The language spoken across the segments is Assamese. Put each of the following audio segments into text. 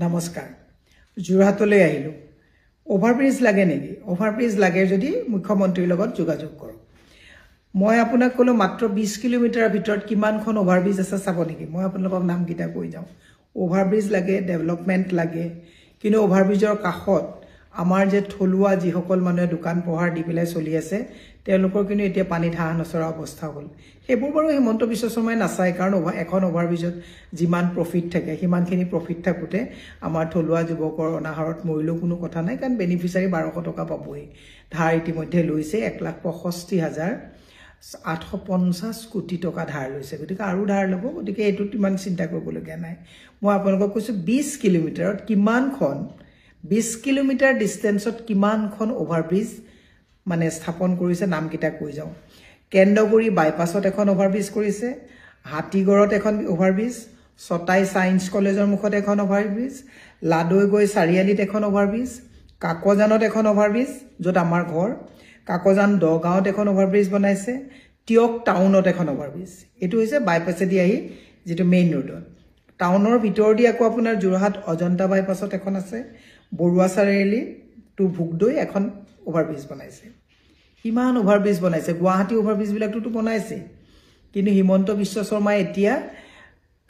নমস্কাৰ যোৰহাটলৈ আহিলো ওভাৰব্ৰিজ লাগে নেকি ওভাৰব্ৰিজ লাগে যদি মুখ্যমন্ত্ৰীৰ লগত যোগাযোগ কৰক মই আপোনাক কলো মাত্ৰ 20 কিলোমিটাৰৰ ভিতৰত কিমানখন ওভাৰব্ৰিজ আছে চাব নেকি মই আপোনালোকক নাম কিটা কৈ যাও ওভাৰব্ৰিজ লাগে ডেভেলপমেন্ট লাগে কিন্তু ওভাৰব্ৰিজৰ কাষত আমাৰ যে থলুৱা যিসকল মানুহে দোকান পোহাৰ দি পেলাই চলি আছে তেওঁলোকৰ কিন্তু এতিয়া পানী ধাহা নচৰা অৱস্থা হ'ল সেইবোৰ বাৰু হিমন্ত বিশ্ব শৰ্মাই নাচায় কাৰণ এখন ওভাৰব্ৰিজত যিমান প্ৰফিট থাকে সিমানখিনি প্ৰফিট থাকোতে আমাৰ থলুৱা যুৱকৰ অনাহাৰত মৰিলেও কোনো কথা নাই কাৰণ বেনিফিচিয়াৰি 1200 টকা পাবই ধাৰ ইতিমধ্যে লৈছে 1,65,850 কোটি টকা ধাৰ লৈছে গতিকে আৰু ধাৰ ল'ব গতিকে এটো ইমান চিন্তা কৰিবলগীয়া নাই মই আপোনালোকক কৈছো 20 কিলোমিটাৰত কিমানখন 20 কিলোমিটাৰ ডিসটেন্সত কিমানখন ওভাৰব্ৰিজ মানে স্থাপন কৰিছে নাম কিটা কৈ যাও কেন্দ্ৰগুৰি বাইপাছত এখন ওভাৰব্ৰিজ কৰিছে হাতীগড়ত এখন ওভাৰব্ৰিজ সতাই সায়েন্স কলেজৰ মুখত এখন ওভাৰব্ৰিজ লাডৈগৈ চাৰিআলিত এখন ওভাৰব্ৰিজ কাকজানত এখন ওভাৰব্ৰিজ যত আমাৰ ঘৰ কাকজান দগাঁৱত এখন ওভাৰব্ৰিজ বনাইছে টিয়ক টাউনত এখন ওভাৰব্ৰিজ এটো হৈছে বাইপাছেদি আহি যেটো মেইন ৰোডত টাউনৰ ভিতৰ দি আকৌ আপোনাৰ যোৰহাট অজন্তা বাইপাছত এখন আছে বৰুৱা চাৰিআলি টু ভুগদৈ এখন ওভাৰব্ৰিজ বনাইছে ইমান ওভাৰব্ৰিজ বনাইছে গুৱাহাটী ওভাৰব্ৰিজ বিলাকটো বনাইছে কিন্তু হিমন্ত বিশ্ব শৰ্মা এতিয়া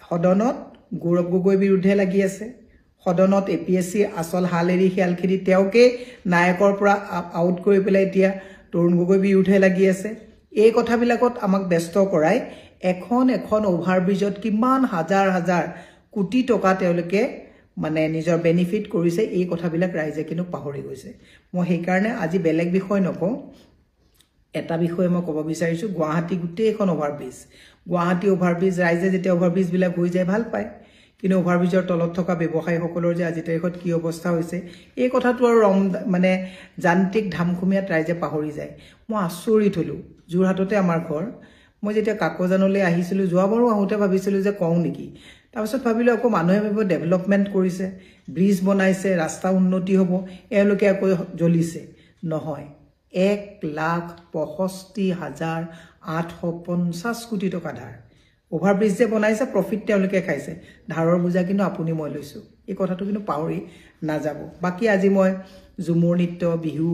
সদনত গৌৰৱ গগৈৰ বিৰুদ্ধে লাগি আছে সদনত এপিএসসি আসল হালেৰি খেলখিনি তেওঁকে নায়কৰ পৰা আউট কৰি পেলাই এতিয়া তৰুণ গগৈৰ বিৰুদ্ধে লাগি আছে এই কথাবিলাকত আমাক ব্যস্ত কৰাই এখন ওভাৰব্ৰিজত কিমান হাজাৰ হাজাৰ কোটি টকা তেওঁলোকে মানে নিজৰ বেনিফিট কৰিছে এই কথাবিলাক ৰাইজে কিন্তু পাহৰি গৈছে মই সেই কাৰণে আজি বেলেগ বিষয় নকওঁ এটা বিষয় মই ক'ব বিচাৰিছো গুৱাহাটী গুটেই এখন ওভাৰব্ৰিজ গুৱাহাটী ওভাৰব্ৰিজ ৰাইজে যেতিয়া ওভাৰব্ৰিজ বিলাক হৈ যায় ভাল পায় কিন্তু ওভাৰব্ৰিজৰ তলত থকা ব্যৱসায়ী সকলৰ যে আজি তাৰিখত কি অৱস্থা হৈছে এই কথাটো আৰু মানে যান্ত্ৰিক ধামখুমিয়াত ৰাইজে পাহৰি যায় মই আচৰিত হলো যোৰহাটতে আমাৰ ঘৰ মই যেতিয়া কাকজানলৈ আহিছিলো যোৱাবাৰো আহোতে ভাবিছিলো যে কওঁ নেকি তাৰপিছত ভাবিলো আকৌ মানুহে ভাবিব ডেভেলপমেন্ট কৰিছে ব্ৰিজ বনাইছে ৰাস্তা উন্নতি হ'ব এওঁলোকে আকৌ জ্বলিছে নহয় 1,65,850 কোটি টকা ধাৰ ওভাৰব্ৰিজ যে বনাইছে প্ৰফিট তেওঁলোকে খাইছে ধাৰৰ বুজা কিন্তু আপুনি মই লৈছো এই কথাটো কিন্তু পাহৰি নাযাব বাকি আজি মই জুমুৰ নৃত্য বিহু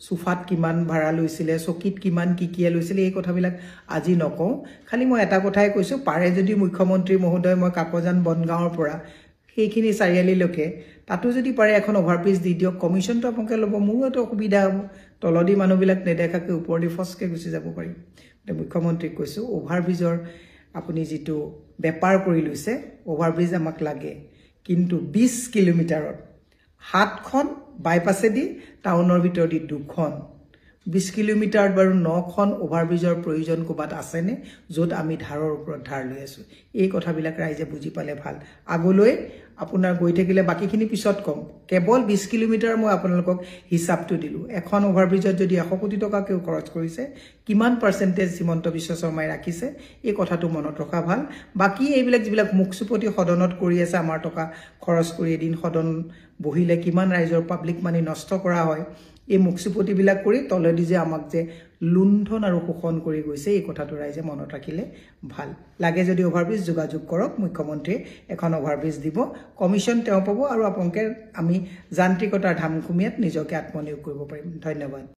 সুফাত কিমান ভাড়া লৈছিলে চকিত কিমান কিকিয়া লৈছিলে এই কথাবিলাক আজি নকওঁ খালি মই এটা কথাই কৈছো পাৰে যদি মুখ্যমন্ত্ৰী মহোদয় মই কাকজান বনগাঁৱৰ পৰা সেইখিনি চাৰিআলিলৈকে তাতো যদি পাৰে এখন ওভাৰব্ৰিজ দি দিয়ক কমিশনটো আপোনাকে ল'ব মোৰ এটা অসুবিধা হ'ব তলদি মানুহবিলাক নেদেখাকে ওপৰদি ফসকে গুচি যাব পাৰিম মুখ্যমন্ত্ৰীক কৈছো ওভাৰব্ৰিজৰ আপুনি যেটো বেপাৰ কৰি লৈছে ওভাৰব্ৰিজ আমাক লাগে কিন্তু 20 কিলোমিটাৰত 7খন বাইপাছেদি টাউনৰ ভিতৰ দি 2খন 20 কিলোমিটাৰত বাৰু 9খন ওভাৰব্ৰিজৰ প্ৰয়োজন কোবাত আছে নে যত আমি ধাৰৰ ওপৰত ধাৰ লৈ আছো এই কথাবিলাক ৰাইজে বুজি পালে ভাল আগলৈ আপোনাৰ গৈ থাকিলে বাকিখিনি পিছত কম কেৱল 20 কিলোমিটাৰ মই আপোনালোকক হিচাপটো দিলো এখন ওভাৰব্ৰিজত যদি 100 কোটি টকা কেও খৰচ কৰিছে কিমান পাৰ্সেন্টেজ হিমন্ত বিশ্ব শৰ্মাই ৰাখিছে এই কথাটো মনত ৰখা ভাল বাকি এইবিলাক যিবিলাক মুখসুপতি সদনত কৰি আছে আমাৰ টকা খৰচ কৰি এদিন সদন বহিলে কিমান ৰাইজৰ পাব্লিক মানি নষ্ট কৰা হয় এই মুখসুপতি বিলাক কৰি তলেদি যে আমাক যে লুণ্ঠন আৰু শোষণ কৰি গৈছে এই কথাটো ৰাইজে মনত ৰাখিলে ভাল লাগে যদি ওভাৰব্ৰিজ যোগাযোগ কৰক মুখ্যমন্ত্ৰীয়ে এখন ওভাৰব্ৰিজ দিব কমিশন তেওঁ পাব আৰু আপোনালোকে আমি যান্ত্ৰিকতাৰ ধামখুমিয়াত নিজকে আত্মনিয়োগ কৰিব পাৰিম ধন্যবাদ